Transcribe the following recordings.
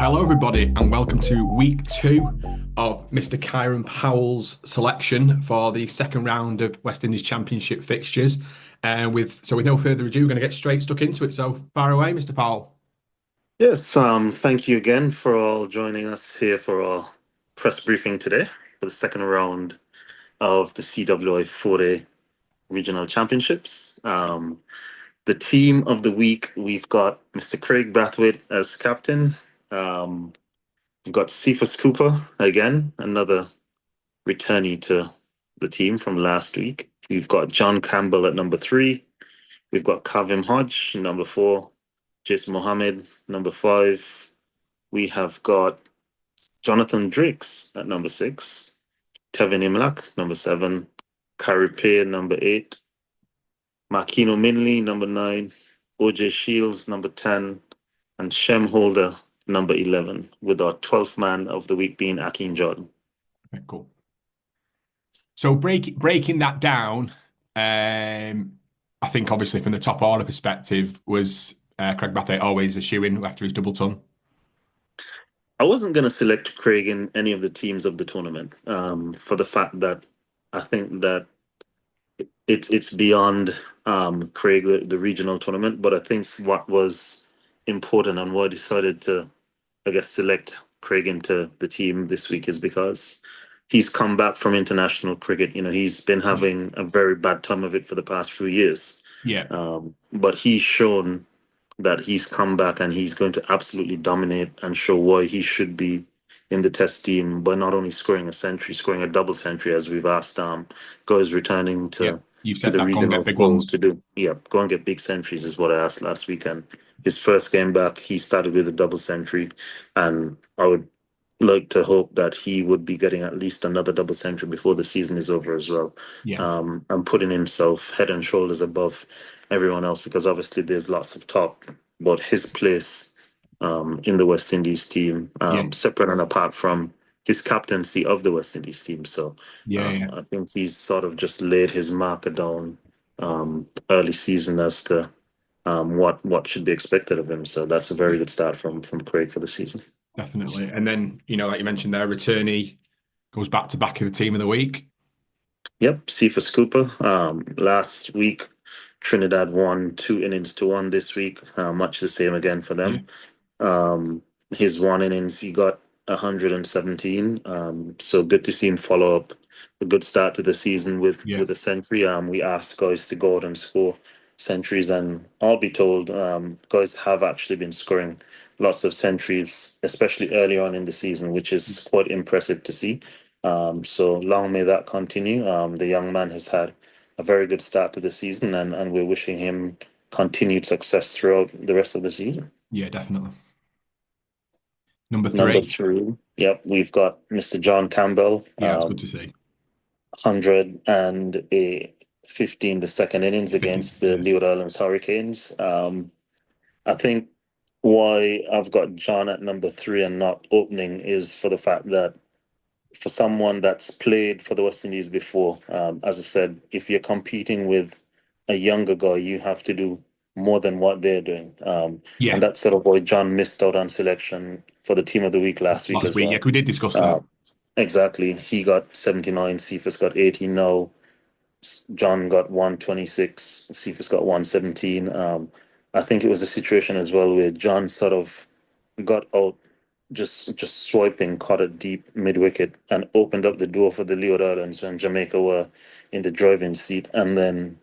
Hello, everybody, and welcome to week two of Mr. Kieran Powell's selection for the second round of West Indies Championship fixtures. With no further ado, we're going to get straight stuck into it. So, far away, Mr. Powell. Yes, thank you again for all joining us here for our press briefing today for the second round of the CWI 4A Regional Championships. The team of the week, we've got Mr. Craig Brathwaite as captain. Um, we've got Cephas Cooper again, another returnee to the team from last week. We've got John Campbell at number 3. We've got Kavim Hodge, number 4. Jason Mohammed, number 5. We have got Jonathan Drakes at number 6, Tevin Imlak, number 7, Carrie Pay, number 8, Makino Minley, number 9, OJ Shields, number 10, and Shem Holder, number 11, with our 12th man of the week being Akeem Jordan. Okay, cool. So, breaking that down, I think obviously from the top order perspective, was Craig Brathwaite always a shoe-in after his double ton? I wasn't going to select Craig in any of the teams of the tournament for the fact that I think that it's beyond Craig, the regional tournament. But I think what was important and why I decided to, I guess, select Craig into the team this week is because he's come back from international cricket. You know, he's been having a very bad time of it for the past few years. Yeah, But he's shown that he's come back and he's going to absolutely dominate and show why he should be in the test team by not only scoring a century, scoring a double century as we've asked guys returning yeah. to You've to said the that. Go and regional get big fold ones. to do. Yeah, go and get big centuries is what I asked last weekend. His first game back, he started with a double century, and I would like to hope that he would be getting at least another double century before the season is over as well. Yeah, And putting himself head and shoulders above everyone else because obviously there's lots of talk about his place in the West Indies team, yeah, separate and apart from his captaincy of the West Indies team. So yeah, yeah. I think he's sort of just laid his marker down early season as to what should be expected of him. So that's a very good start from Craig for the season. Definitely. And then, like you mentioned there, returnee goes back to back of the team of the week. Yep, Cephas Cooper. Last week, Trinidad won 2 innings to 1 this week. Much the same again for Yeah, them. Um, his 1 innings, he got 117. So good to see him follow up a good start to the season yeah. with a century. We asked guys to go out and score centuries, and I'll be told, guys have actually been scoring lots of centuries, especially early on in the season, which is quite impressive to see. So long may that continue. The young man has had a very good start to the season, and we're wishing him continued success throughout the rest of the season. Yeah, definitely. Number Number three. 3, yep, we've got Mr. John Campbell, Yeah, it's good to see. 15 the second innings against the Yeah, Leeward Islands Hurricanes. I think why I've got John at number 3 and not opening is for the fact that for someone that's played for the West Indies before, as I said, if you're competing with a younger guy, you have to do more than what they're doing. And yeah. that's sort of why John missed out on selection for the team of the week last week Last as week, yeah, well. we did discuss that. Uh, exactly. He got 79, Cephas got 80 now. John got 126, Cephas got 117. I think it was a situation as well where John sort of got out just swiping, caught it deep mid wicket, and opened up the door for the Leeward Islands when Jamaica were in the driving seat. And then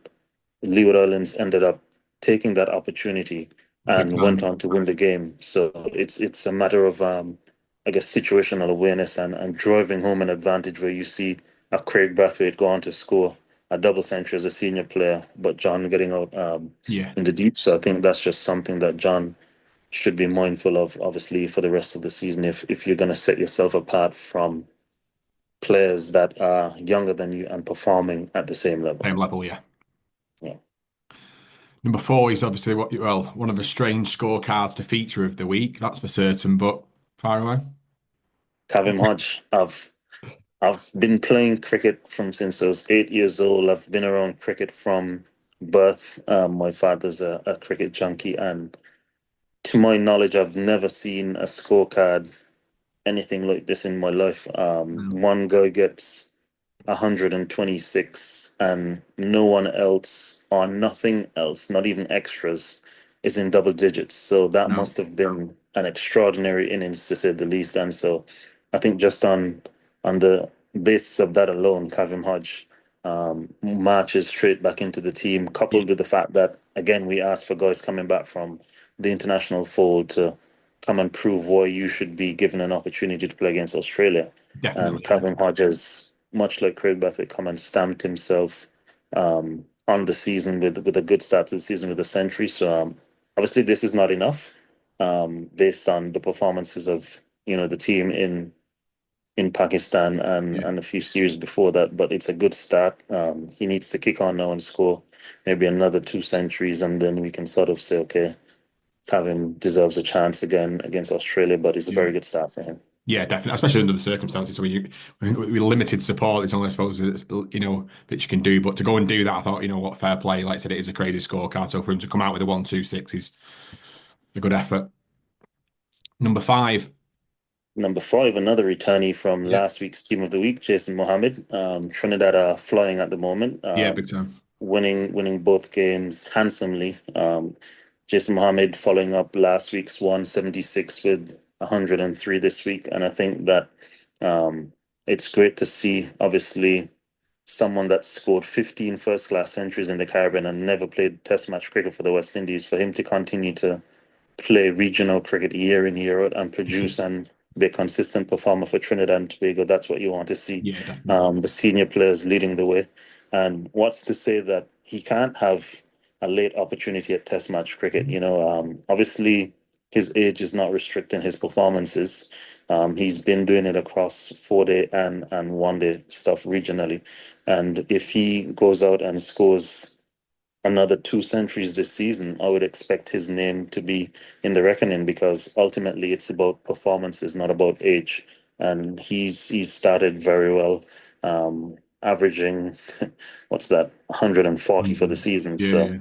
Leeward Islands ended up taking that opportunity Big and went time. on to win the game. So it's a matter of I guess situational awareness and driving home an advantage where you see a Craig Brathwaite go on to score a double century as a senior player, but John getting out Yeah, in the deep. So I think that's just something that John should be mindful of, obviously, for the rest of the season. If you're going to set yourself apart from players that are younger than you and performing at the same level. same level, yeah. Yeah. Number four is obviously one of the strange scorecards to feature of the week, that's for certain, but far away. Kavim Hodge, I've been playing cricket from since I was 8 years old. I've been around cricket from birth. My father's a cricket junkie, and To my knowledge, I've never seen a scorecard anything like this in my life. No, One guy gets 126, and no one else or nothing else, not even extras, is in double digits. So that no, must have been an extraordinary innings to say the least. And so I think just on the basis of that alone, Kavim Hodge marches straight back into the team, yeah, coupled with the fact that again we asked for guys coming back from the international fold to come and prove why you should be given an opportunity to play against Australia. And definitely, yeah, Kevin Hodges, much like Craig Brathwaite, come and stamped himself on the season with a good start to the season with a century. So obviously this is not enough based on the performances of the team in Pakistan yeah, and a few series before that. But it's a good start. He needs to kick on now and score maybe another two centuries, and then we can sort of say, okay, Kevin deserves a chance again against Australia. But it's a yeah. very good start for him. Yeah, definitely, especially under the circumstances. So with limited support, it's only, I suppose, that you can do. But to go and do that, I thought, what, fair play. Like I said, it is a crazy scorecard. So for him to come out with a 1-2-6 is a good effort. Number five. Number five, another returnee from Yeah, last week's Team of the Week, Jason Mohammed. Trinidad are flying at the moment, yeah, big time. winning both games handsomely. Jason Mohammed following up last week's 176 with 103 this week, and I think that it's great to see. Obviously, someone that scored 15 first-class centuries in the Caribbean and never played Test match cricket for the West Indies, for him to continue to play regional cricket year in, year out, and That's produce it. and be a consistent performer for Trinidad and Tobago. That's what you want to see. Yeah, definitely. The senior players leading the way. And what's to say that he can't have a late opportunity at Test match cricket? Obviously, his age is not restricting his performances. He's been doing it across 4 day and 1 day stuff regionally. And if he goes out and scores another two centuries this season, I would expect his name to be in the reckoning because ultimately it's about performances, not about age. And he's started very well, averaging what's that, 140 for the season. Yeah, So yeah.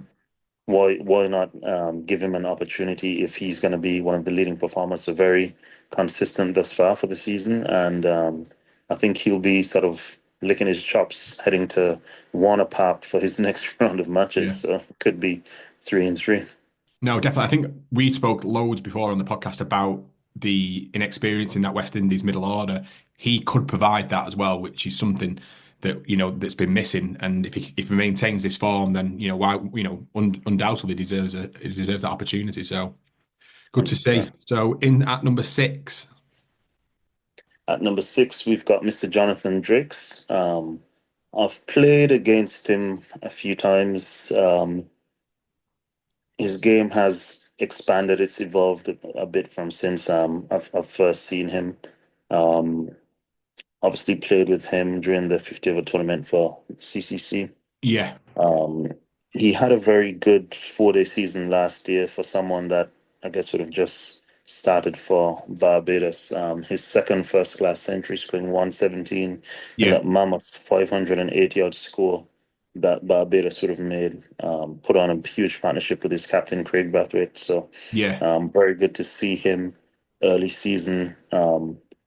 why not give him an opportunity if he's going to be one of the leading performers? So very consistent thus far for the season, and I think he'll be sort of licking his chops heading to Warner Park for his next round of matches. Yeah. So it could be 3-3. No, definitely. I think we spoke loads before on the podcast about the inexperience in that West Indies middle order. He could provide that as well, which is something that that's been missing. And if he maintains this form, then why undoubtedly he deserves that opportunity. So good to see. 100%. So in at number six. At number six, we've got Mr. Jonathan Drakes. I've played against him a few times. His game has expanded. It's evolved a bit from since I've first seen him. Um, Obviously played with him during the 50 over tournament for CCC. Yeah, Um, he had a very good 4 day season last year for someone that I guess would have just started for Barbados. His second first class century, scoring 117 in yeah, that mammoth 580 odd score that Barbados would have made. Put on a huge partnership with his captain, Craig Brathwaite. So yeah, very good to see him early season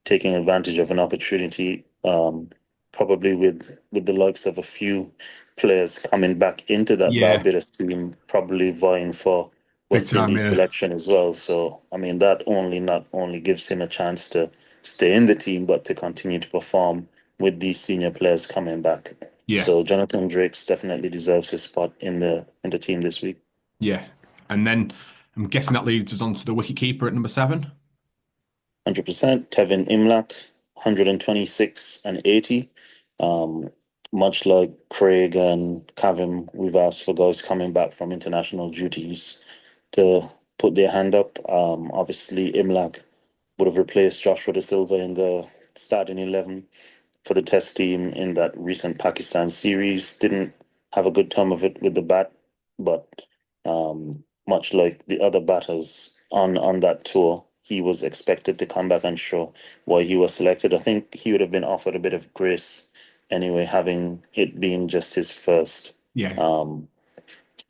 taking advantage of an opportunity, probably with the likes of a few players coming back into that yeah. Barbados team, probably vying for Big West time, Indies yeah. selection as well. So, I mean, that only not only gives him a chance to stay in the team, but to continue to perform with these senior players coming back. Yeah, So, Jonathan Drakes definitely deserves his spot in the team this week. yeah. And then I'm guessing that leads us on to the wicket keeper at number seven. 100%. Tevin Imlach, 126 and 80. Um, Much like Craig and Kavim, we've asked for guys coming back from international duties to put their hand up. Obviously, Imlach would have replaced Joshua De Silva in the starting 11 for the test team in that recent Pakistan series. Didn't have a good time of it with the bat, but much like the other batters on that tour, he was expected to come back and show why he was selected. I think he would have been offered a bit of grace anyway, having it been just um,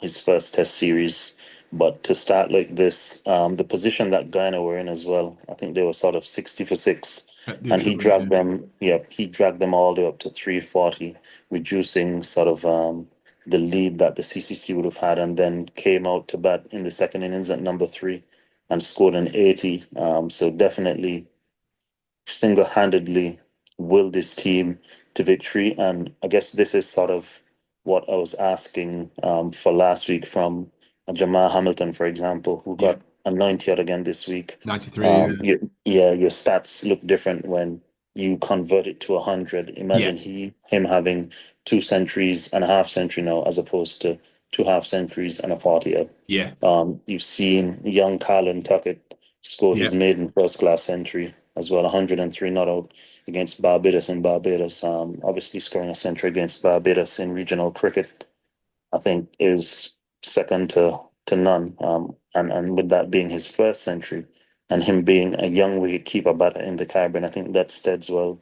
his first test series. But to start like this, the position that Ghana were in as well, I think they were sort of 60 for six. The And he equivalent, dragged them, yeah, he dragged them all the way up to 340, reducing sort of the lead that the CCC would have had, and then came out to bat in the second innings at number three and scored an 80. So definitely single-handedly will this team to victory. And I guess this is sort of what I was asking for last week from Jamal Hamilton, for example, who yeah, got a 90 odd again this week. 93. Yeah, your stats look different when you convert it to 100. Yeah, Imagine him having two centuries and a half century now, as opposed to two half centuries and a 40 odd. yeah, You've seen young Colin Tuckett score yeah, his maiden first class century as well, 103 not out against Barbados in Barbados. Obviously scoring a century against Barbados in regional cricket, I think, is second to none. And with that being his first century and him being a young wicket keeper batter in the Caribbean, I think that steads well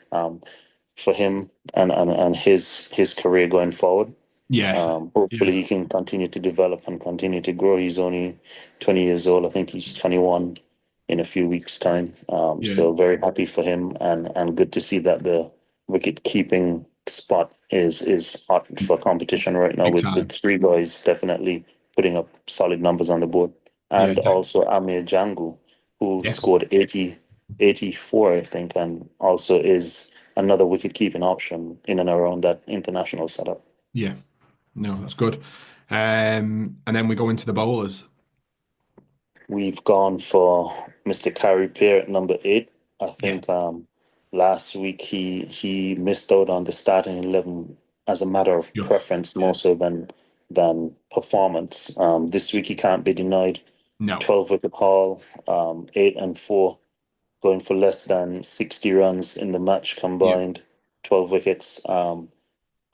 for him and his career going forward. yeah, Hopefully yeah, he can continue to develop and continue to grow. He's only 20 years old. I think he's 21 in a few weeks' time. yeah. So very happy for him and good to see that the wicket keeping spot is hot for competition right now Big with time. three guys definitely putting up solid numbers on the board. Yeah, And also Amir Jangu, who yeah, scored 84, I think, and also is another wicket keeping option in and around that international setup. yeah. No, that's good. And then we go into the bowlers. We've gone for Mr. Carey Pear at number eight. I Yeah, think last week he missed out on the starting 11 as a matter of just preference more so than performance. This week he can't be denied. no. 12 wicket haul, 8 and 4, going for less than 60 runs in the match Yeah, combined. 12 wickets.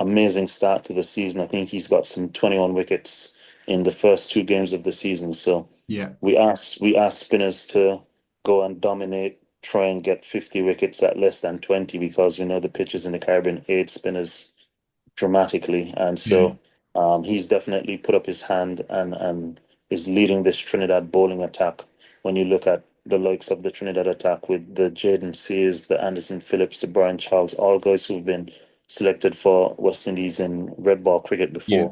Amazing start to the season. I think he's got some 21 wickets in the first two games of the season. So yeah, we asked spinners to go and dominate, try and get 50 wickets at less than 20 because we know the pitches in the Caribbean aid spinners dramatically. And yeah, so he's definitely put up his hand and is leading this Trinidad bowling attack. When you look at the likes of the Trinidad attack with the Jaden Sears, the Anderson Phillips, the Brian Charles, all guys who've been selected for West Indies in red ball cricket yeah,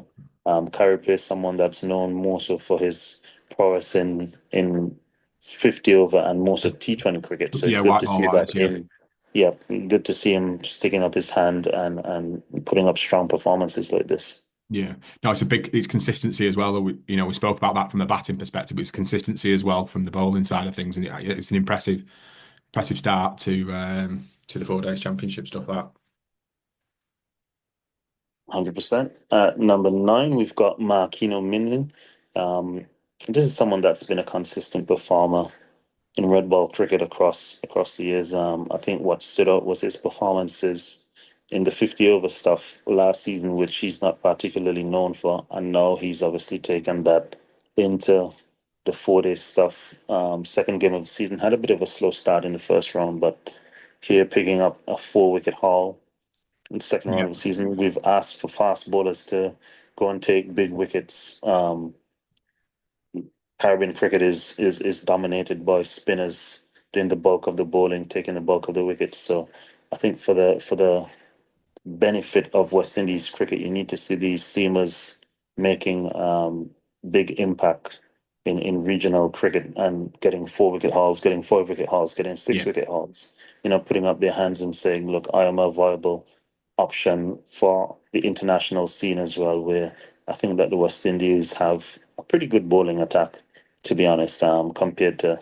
before. Carrick is someone that's known more so for his prowess in 50 over and most of T20 cricket. So it's yeah. good White to ball see that wise, yeah, in yeah, good to see him sticking up his hand and putting up strong performances like this. yeah. No, it's consistency as well. We spoke about that from the batting perspective, but it's consistency as well from the bowling side of things, and it's an impressive start to the 4 days championship stuff. That 100%. At number nine, we've got Marquino Minley. Um, this is someone that's been a consistent performer in red ball cricket across the years. I think what stood out was his performances in the 50 over stuff last season, which he's not particularly known for. And now he's obviously taken that into the 4 day stuff. Second game of the season had a bit of a slow start in the first round, but here picking up a 4 wicket haul in the second round yeah, of the season. We've asked for fast bowlers to go and take big wickets. Caribbean cricket is dominated by spinners doing the bulk of the bowling, taking the bulk of the wickets. So I think for the benefit of West Indies cricket, you need to see these seamers making big impact in regional cricket and getting 4 wicket hauls, getting 5 wicket hauls, getting six yeah, wicket hauls. Putting up their hands and saying, "Look, I am a viable option for the international scene as well." Where I think that the West Indies have a pretty good bowling attack, to be honest, compared to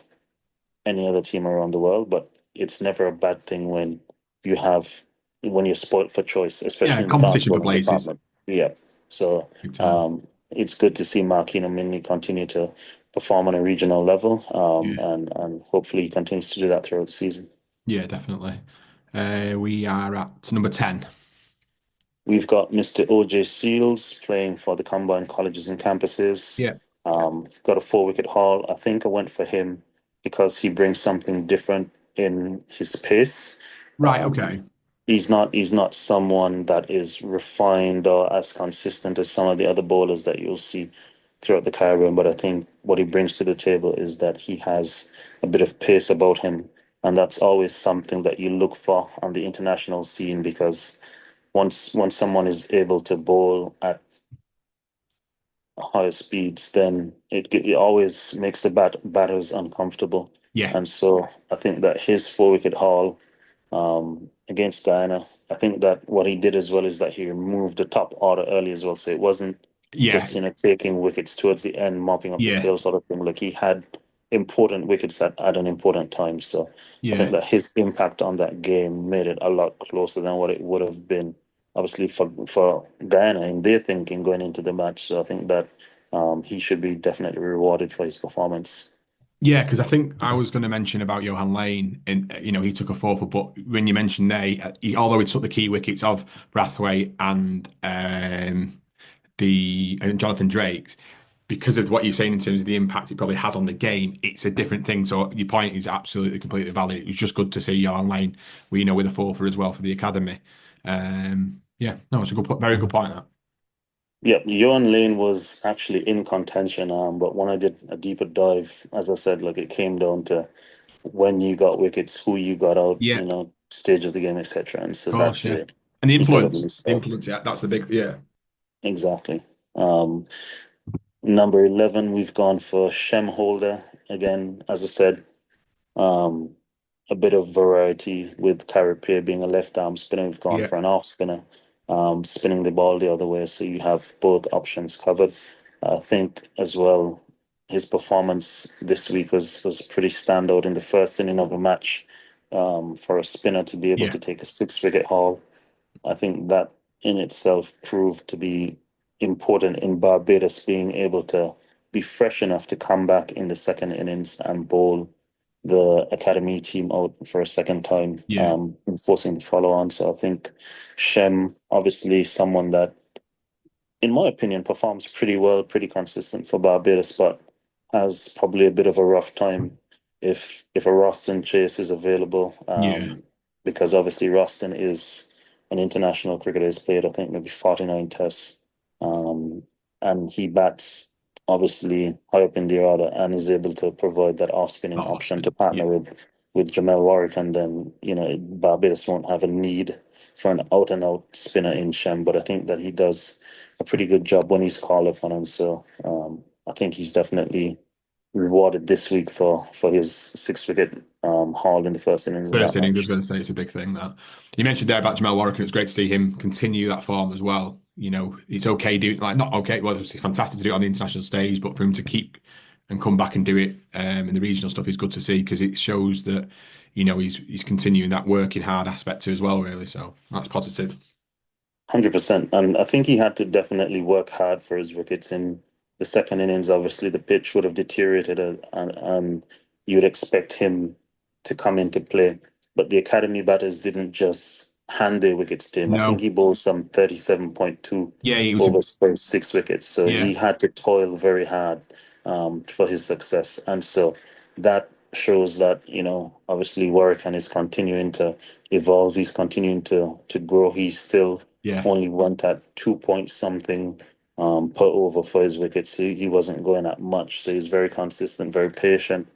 any other team around the world, but it's never a bad thing when you're spoilt for choice, yeah. especially in the fast Competition for bowling places, department. Yeah. So big time. it's good to see Marquino Minley continue to perform on a regional level, Yeah, and hopefully he continues to do that throughout the season. yeah, definitely. We are at number 10. We've got Mr. OJ Seals playing for the combined colleges and campuses. Yeah. Got a 4 wicket haul. I think I went for him because he brings something different in his pace. Right. Um, Okay. he's not someone that is refined or as consistent as some of the other bowlers that you'll see throughout the Caribbean, but I think what he brings to the table is that he has a bit of pace about him, and that's always something that you look for on the international scene because once someone is able to bowl at higher speeds, then it always makes the batters uncomfortable. Yeah, And so I think that his 4-wicket haul against Guyana, I think that what he did as well is that he removed the top order early as well. So it wasn't yeah, just, taking wickets towards the end, mopping up the yeah, tail sort of thing. Like he had important wickets at an important time. So I think yeah. that his impact on that game made it a lot closer than what it would have been, obviously, for Guyana in their thinking going into the match. So I think that he should be definitely rewarded for his performance. Yeah, because I think I was going to mention about Johan Lane, and he took a four for, but when you mentioned although he took the key wickets of Brathwaite and Jonathan Drake's, because of what you're saying in terms of the impact it probably has on the game, it's a different thing. So your point is absolutely completely valid. It was just good to see Johan Lane, with a four for as well for the academy. Yeah, no, it's a very good point that. Yeah, Johan Lane was actually in contention, but when I did a deeper dive, as I said, like it came down to when you got wickets, who you got out, Yeah, of stage of the game, etc. And so course, that's yeah. where And he sort of missed the out. influence, yeah, that's the big, yeah, Exactly. Um, Number 11, we've gone for Shem Holder. Again, as I said, um, a bit of variety with Carrier being a left arm spinner. We've gone yeah, for an off spinner, spinning the ball the other way. So you have both options covered. I think as well, his performance this week was pretty standout in the first inning of a match. For a spinner to be able yeah, to take a 6-wicket haul, I think that in itself proved to be important in Barbados being able to be fresh enough to come back in the second innings and bowl the academy team out for a second time, yeah. enforcing the follow on. So I think Shem, obviously, someone that in my opinion, performs pretty well, pretty consistent for Barbados, but has probably a bit of a rough time if a Roston chase is available, Yeah, because obviously Roston is an international cricketer. He's played, I think, maybe 49 tests, um, and he bats obviously high up in the order and is able to provide that off-spinning not option to often. partner Yeah, with Jamel Warwick, and then Barbados won't have a need for an out-and-out spinner in Shem, but I think that he does a pretty good job when he's called upon. And so I think he's definitely rewarded this week for his 6-wicket haul in the first innings of that first innings, I was match. going to say it's a big thing that you mentioned there about Jamal Warwick, and it's great to see him continue that form as well. It's okay doing like not okay. Well, it's fantastic to do it on the international stage, but for him to keep and come back and do it in the regional stuff is good to see because it shows that he's continuing that working hard aspect too as well. Really, so that's positive. 100%. And I think he had to definitely work hard for his wickets in the second innings. Obviously, the pitch would have deteriorated, and you'd expect him to come into play. But the academy batters didn't just hand their wickets to him. I think No, he bowled some 37.2 yeah, he was. overs for his 6 wickets. So Yeah, he had to toil very hard for his success. And so that shows that, obviously Warwick is continuing to evolve. He's continuing to grow. He's still yeah, only went at 2 point something per over for his wickets. He wasn't going at much, so he's very consistent, very patient,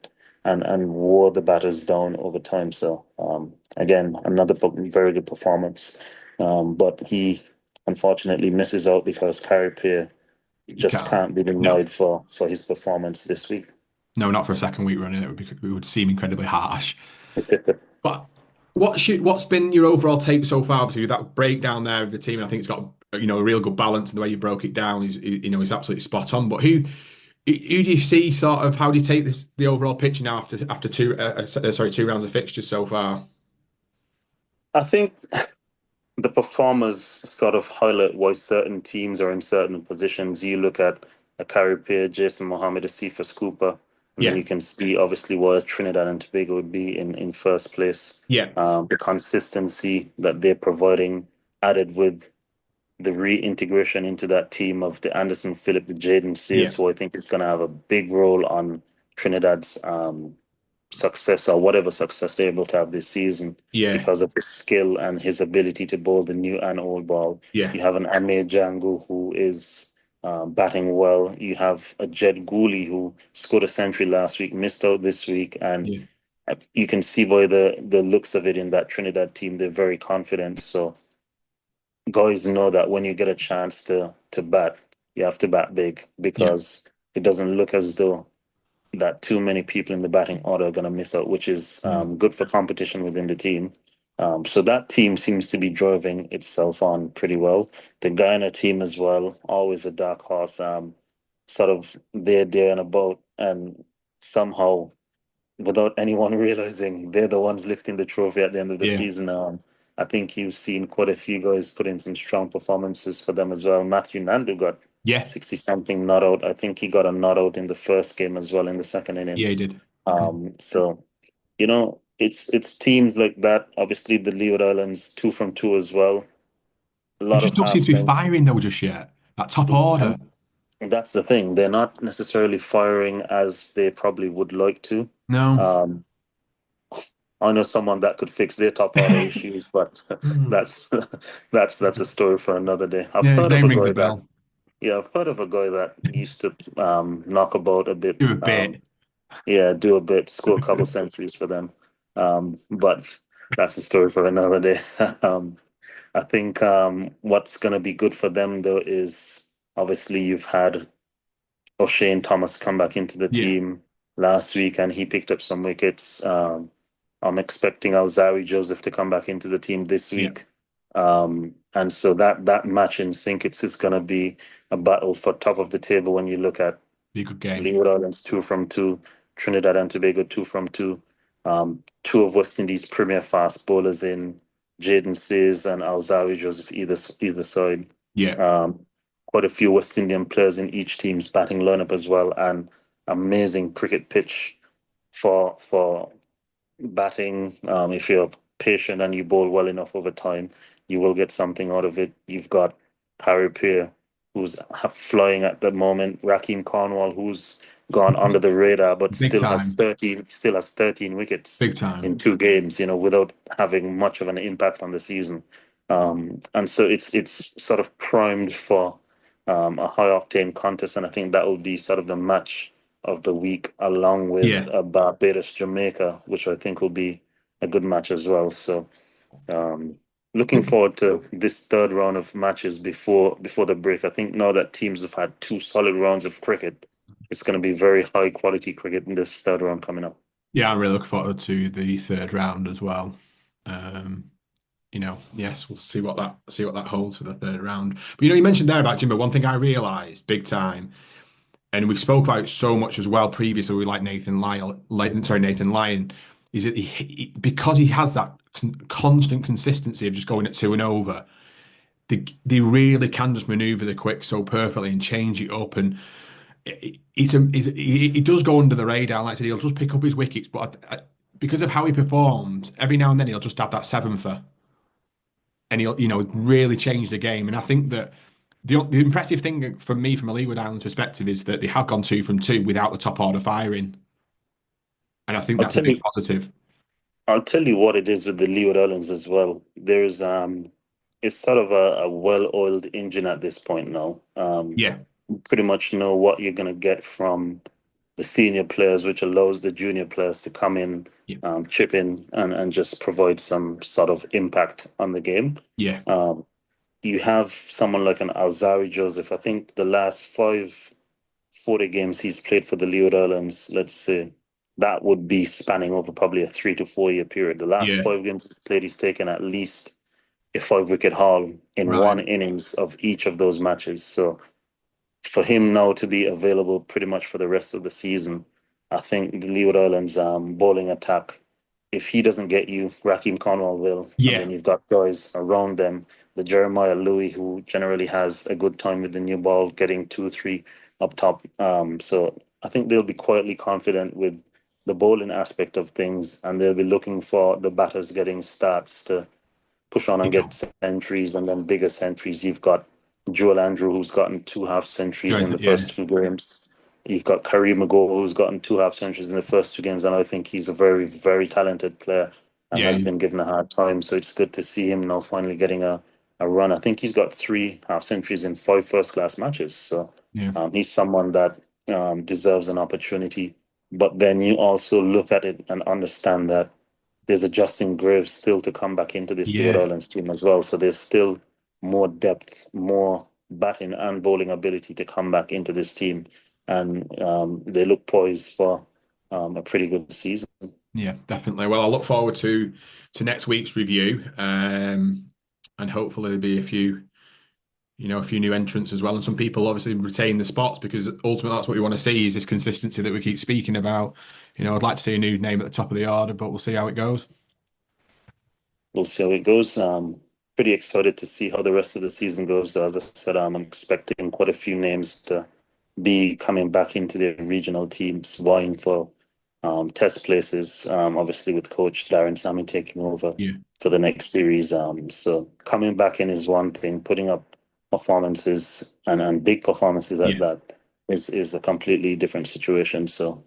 and wore the batters down over time. So again, another very good performance. But he unfortunately misses out because Carrier you just can't. can't be No, denied for his performance this week. no, not for a second week running. It would seem incredibly harsh. But what's been your overall take so far? Obviously, with that breakdown there of the team, I think it's got a real good balance, and the way you broke it down is absolutely spot on. But who do you see sort of how do you take the overall picture now after two rounds of fixtures so far? I think the performers sort of highlight why certain teams are in certain positions. You look at a Carrier, Jason Mohammed, a Sifa Scooper, and then Yeah, you can see obviously where Trinidad and Tobago would be in first place. yeah, The consistency that they're providing, added with the reintegration into that team of the Anderson Phillip, the Jaden yeah, Sears, who I think is going to have a big role on Trinidad's success or whatever success they're able to have this season yeah, because of his skill and his ability to bowl the new and old ball. yeah, You have an Amir Django who is batting well. You have a Jed Gooley who scored a century last week, missed out this week, and Yeah. you can see by the looks of it in that Trinidad team, they're very confident. So guys know that when you get a chance to bat, you have to bat big Yeah. because it doesn't look as though that too many people in the batting order are going to miss out, which is Mm. good for competition within the team. So that team seems to be driving itself on pretty well. The Guyana team as well, always a dark horse, sort of there and about, and somehow without anyone realizing they're the ones lifting the trophy at the end of the Yeah. season. I think you've seen quite a few guys put in some strong performances for them as well. Matthew Nandu got Yeah. 60 something not out. I think he got a not out in the first game as well in the second Yeah, he innings. did. So it's teams like that. Obviously, the Leeward Islands 2 from 2 as well. A They lot just of don't half seem to be spins, firing though just yet. That top order. and that's the thing. They're not necessarily firing as they probably would like to. No. Um, I know someone that could fix their top order issues, but Mm. that's that's a story for another day. I've Yeah, his heard of name a rings a guy that bell. yeah, I've heard of a guy that used to knock about a bit. Do a bit. Yeah, do a bit, score a couple centuries for them. But that's a story for another day. I think what's going to be good for them though is obviously you've had O'Shane Thomas come back into the Yeah. team last week and he picked up some wickets. I'm expecting Alzari Joseph to come back into the team this Yeah. week. And so that match in sync, it's going to be a battle for top of the table when you look at Be a good game. Leeward Islands 2 from 2, Trinidad and Tobago 2 from 2. Two of West Indies' premier fast bowlers in Jaden Sears and Alzari Joseph either side. Yeah. Um, Quite a few West Indian players in each team's batting lineup as well, and amazing cricket pitch for batting. If you're patient and you bowl well enough over time, you will get something out of it. You've got Harry Peer, who's flying at the moment. Rakeem Cornwall, who's gone under the radar, but Big time. still has 13 wickets Big time. in 2 games. Without having much of an impact on the season. And so it's sort of primed for a high octane contest, and I think that will be sort of the match of the week, along with Yeah. Barbados Jamaica, which I think will be a good match as well. So um, looking forward to this third round of matches before the break. I think now that teams have had 2 solid rounds of cricket, it's going to be very high quality cricket in this third round coming up. Yeah, I'm really looking forward to the third round as well. Um, yes, we'll see what that holds for the third round. But you mentioned there about Jimbo. One thing I realised big time, and we've spoke about it so much as well previously with like Nathan Lyon, is that because he has that constant consistency of just going at two and over, they really can just manoeuvre the quick so perfectly and change it up. And he does go under the radar. Like I said, he'll just pick up his wickets, but because of how he performs, every now and then he'll just have that seven for, and he'll really change the game. And I think that the impressive thing for me from a Leeward Islands perspective is that they have gone 2 from 2 without the top order firing, and I think I'll that's a tell big you, positive. I'll tell you what it is with the Leeward Islands as well. It's sort of a well-oiled engine at this point now. Yeah, You pretty much know what you're going to get from the senior players, which allows the junior players to come in, yeah, chip in, and just provide some sort of impact on the game. yeah, Um, you have someone like an Alzari Joseph. I think the last 5 40 games he's played for the Leeward Islands, let's say, that would be spanning over probably a 3 to 4 year period. The last yeah. 5 games he's played, he's taken at least a 5 wicket haul in Right. one innings of each of those matches. So for him now to be available pretty much for the rest of the season, I think the Leeward Islands bowling attack, if he doesn't get you, Raheem Cornwall will. And Yeah, then you've got guys around them, the Jeremiah Louis, who generally has a good time with the new ball, getting 2 3 up top. So I think they'll be quietly confident with the bowling aspect of things, and they'll be looking for the batters getting starts to push on and yeah. get centuries and then bigger centuries. You've got Joel Andrew, who's gotten 2 half centuries in the Yeah, first 2 games. You've got Kareem McGo, who's gotten 2 half centuries in the first 2 games, and I think he's a very, very talented player and yeah. has been given a hard time. So it's good to see him now finally getting a a run. I think he's got three half centuries in five first class matches. So Yeah. he's someone that deserves an opportunity. But then you also look at it and understand that there's a Justin Graves still to come back into this Stewart Yeah. Islands team as well. So there's still more depth, more batting and bowling ability to come back into this team. And they look poised for a pretty good season. Yeah, definitely. Well, I look forward to next week's review, and hopefully there'll be a few new entrants as well, and some people obviously retain the spots because ultimately that's what we want to see is this consistency that we keep speaking about. I'd like to see a new name at the top of the order, but we'll see how it goes. We'll see how it goes. Pretty excited to see how the rest of the season goes. As I said, I'm expecting quite a few names to be coming back into the regional teams, vying for test places. Obviously, with Coach Darren Sammy taking over Yeah, for the next series. So coming back in is one thing. Putting up performances and big performances at yeah, that is a completely different situation. So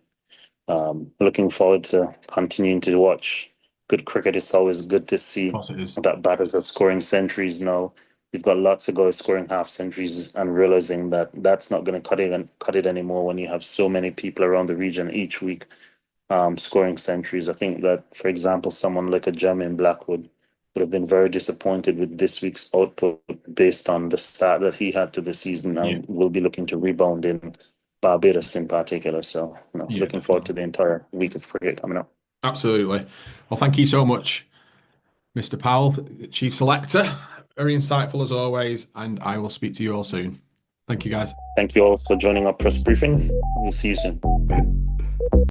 looking forward to continuing to watch good cricket. It's always good to of see course it is. that batters are scoring centuries now. You've got lots of guys scoring half centuries and realizing that that's not going to cut it anymore when you have so many people around the region each week scoring centuries. I think that, for example, someone like a Jermaine Blackwood would have been very disappointed with this week's output based on the start that he had to the season Yeah, and will be looking to rebound in Barbados in particular. So, yeah, looking forward definitely. to the entire week of cricket coming up. Absolutely. Well, thank you so much, Mr. Powell, Chief Selector. Very insightful as always, and I will speak to you all soon. Thank you, guys. Thank you all for joining our press briefing. We'll see you soon.